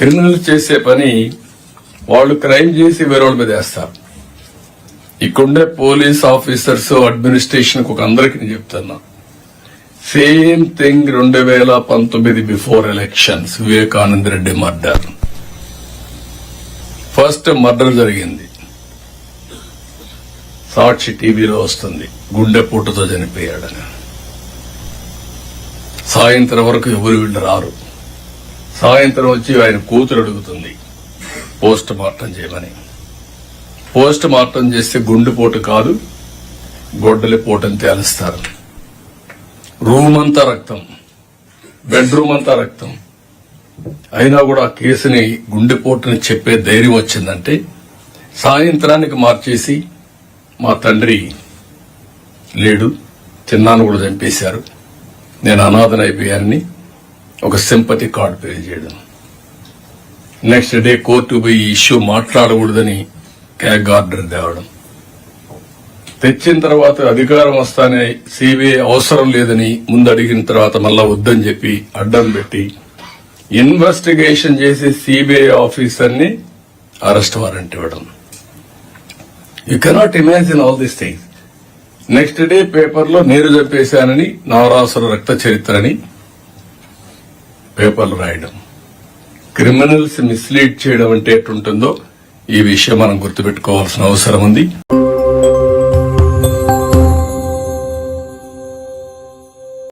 Criminal చేసే పని వాళ్ళు క్రైమ్ చేసి వేరే వాళ్ళ మీద వేస్తారు. ఇక్కడుండే పోలీస్ ఆఫీసర్స్ అడ్మినిస్ట్రేషన్ ఒక అందరికీ నేను చెప్తున్నా, same thing 2019 before elections Vivekananda Reddy murder. First murder జరిగింది, సాక్షి టీవీలో వస్తుంది, గుండెపోటుతో చనిపోయాడని. సాయంత్రం వరకు ఎవరు వీళ్ళు రారు. సాయంత్రం వచ్చి ఆయన కూతురు అడుగుతుంది పోస్ట్ మార్టం చేయమని. పోస్ట్ మార్టం చేస్తే గుండెపోటు కాదు గొడ్డలిపోటు అని తేలుస్తారు. రూమ్ అంతా రక్తం, బెడ్రూమ్ అంతా రక్తం. అయినా కూడా ఆ కేసుని గుండెపోటుని చెప్పే ధైర్యం వచ్చిందంటే సాయంత్రానికి మార్చేసి మా తండ్రి లేడు, చిన్నాను కూడా చంపేశారు, నేను అనాథనైపోయానని ఒక సింపతి కార్డు పే చేయడం. నెక్స్ట్ డే కోర్టు పోయి ఈ ఇష్యూ మాట్లాడకూడదని క్యాగ్ ఆర్డర్ తేవడం. తెచ్చిన తర్వాత అధికారం వస్తానే సిబిఐ అవసరం లేదని ముందు అడిగిన తర్వాత మళ్ళా వద్దని చెప్పి అడ్డం పెట్టి ఇన్వెస్టిగేషన్ చేసి సిబిఐ ఆఫీసర్ ని అరెస్ట్ వారెంట్ ఇవ్వడం. You cannot imagine all these things. Next day పేపర్లో నీరు చంపేశానని, నవరాసుల రక్త చరిత్రని పేపర్లు రాయడం. క్రిమినల్స్ మిస్లీడ్ చేయడం అంటే ఎట్టుంటుందో ఈ విషయం మనం గుర్తుపెట్టుకోవాల్సిన అవసరం ఉంది.